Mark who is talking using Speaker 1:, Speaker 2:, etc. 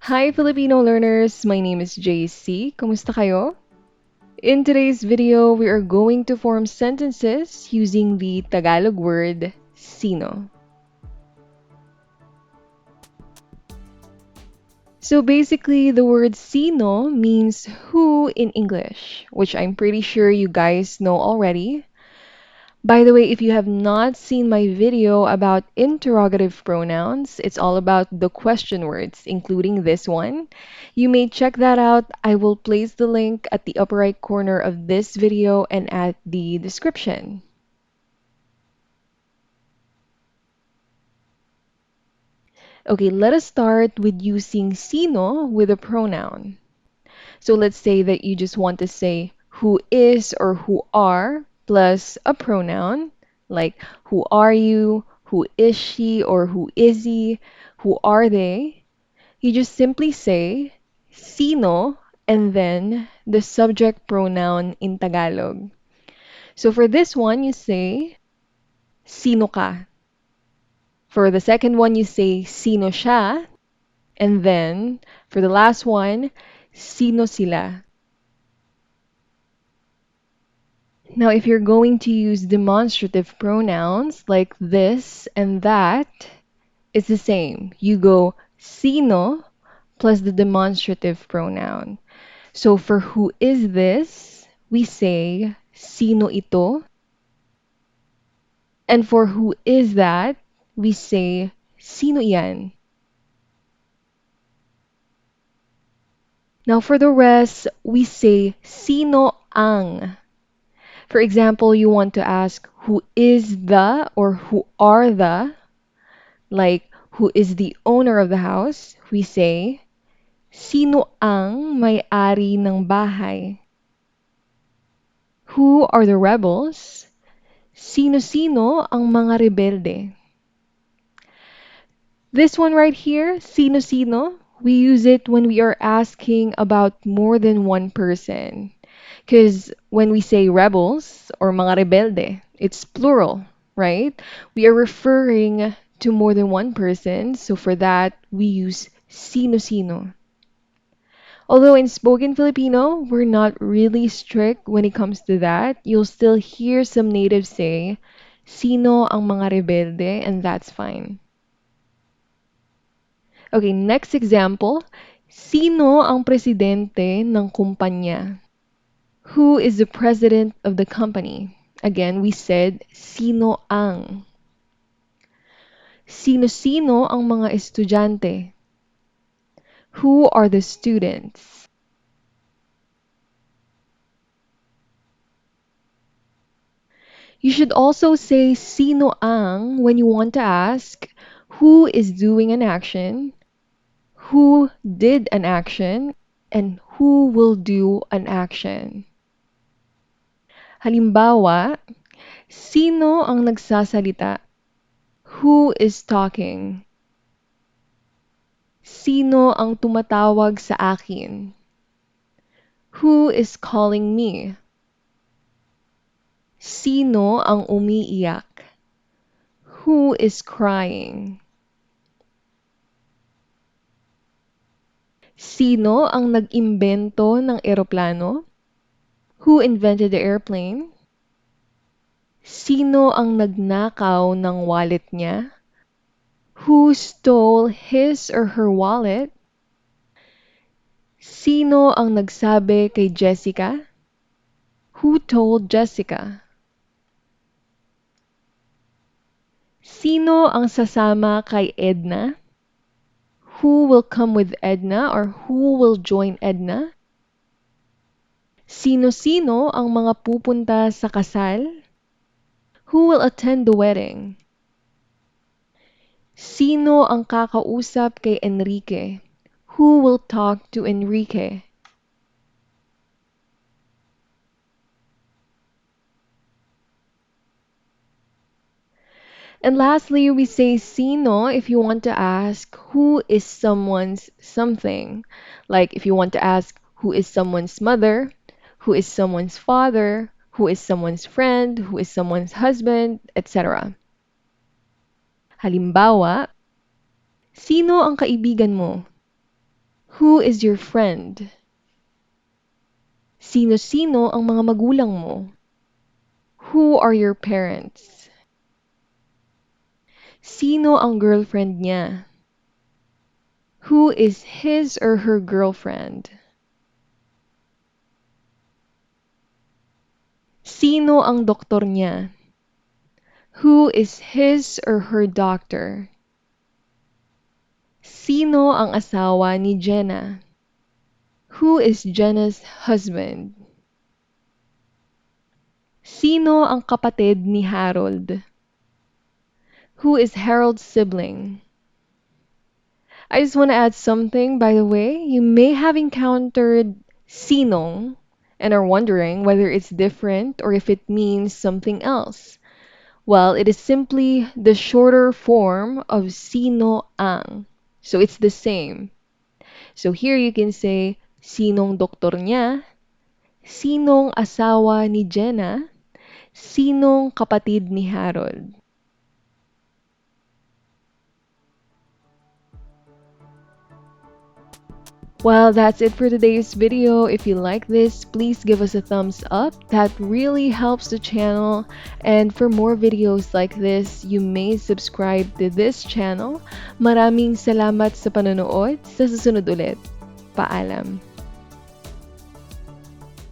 Speaker 1: Hi Filipino learners, my name is JC. Kumusta kayo? In today's video, we are going to form sentences using the Tagalog word sino. So basically, the word sino means who in English, which I'm pretty sure you guys know already. By the way, if you have not seen my video about interrogative pronouns, it's all about the question words, including this one. You may check that out. I will place the link at the upper right corner of this video and at the description. Okay, let us start with using sino with a pronoun. So let's say that you just want to say who is or who are plus a pronoun like who are you, who is she or who is he, who are they. You just simply say sino and then the subject pronoun in Tagalog. So for this one, you say sino ka. For the second one, you say sino siya. And then for the last one, sino sila. Now, if you're going to use demonstrative pronouns like this and that, it's the same. You go sino plus the demonstrative pronoun. So for who is this, we say sino ito. And for who is that, we say sino iyan. Now for the rest, we say sino ang. For example, you want to ask who is the or who are the, like who is the owner of the house, we say sino ang may-ari ng bahay. Who are the rebels? Sino-sino ang mga rebelde? This one right here, sino-sino, we use it when we are asking about more than one person. Because when we say rebels or mga rebelde, it's plural, right? We are referring to more than one person, so for that, we use sino-sino. Although in spoken Filipino, we're not really strict when it comes to that, you'll still hear some natives say, sino ang mga rebelde, and that's fine. Okay, next example. Sino ang presidente ng kumpanya? Who is the president of the company? Again, we said sino ang. Sino-sino ang mga estudyante? Who are the students? You should also say sino ang when you want to ask who is doing an action, who did an action, and who will do an action. Halimbawa, sino ang nagsasalita? Who is talking? Sino ang tumatawag sa akin? Who is calling me? Sino ang umiiyak? Who is crying? Sino ang nag-imbento ng eroplano? Who invented the airplane? Sino ang nagnakaw ng wallet niya? Who stole his or her wallet? Sino ang nagsabi kay Jessica? Who told Jessica? Sino ang sasama kay Edna? Who will come with Edna or who will join Edna? Sino-sino ang mga pupunta sa kasal? Who will attend the wedding? Sino ang kakausap kay Enrique? Who will talk to Enrique? And lastly, we say sino if you want to ask who is someone's something. Like if you want to ask who is someone's mother, who is someone's father, who is someone's friend, who is someone's husband, etc. Halimbawa, sino ang kaibigan mo? Who is your friend? Sino-sino ang mga magulang mo? Who are your parents? Sino ang girlfriend niya? Who is his or her girlfriend? Sino ang doktor niya? Who is his or her doctor? Sino ang asawa ni Jenna? Who is Jenna's husband? Sino ang kapatid ni Harold? Who is Harold's sibling? I just want to add something, by the way. You may have encountered sinong and are wondering whether it's different or if it means something else. Well, it is simply the shorter form of sino ang. So it's the same. So here you can say, sinong doktor niya? Sinong asawa ni Jenna? Sinong kapatid ni Harold? Well, that's it for today's video. If you like this, please give us a thumbs up. That really helps the channel. And for more videos like this, you may subscribe to this channel. Maraming salamat sa panonood. Sa susunod ulit. Paalam.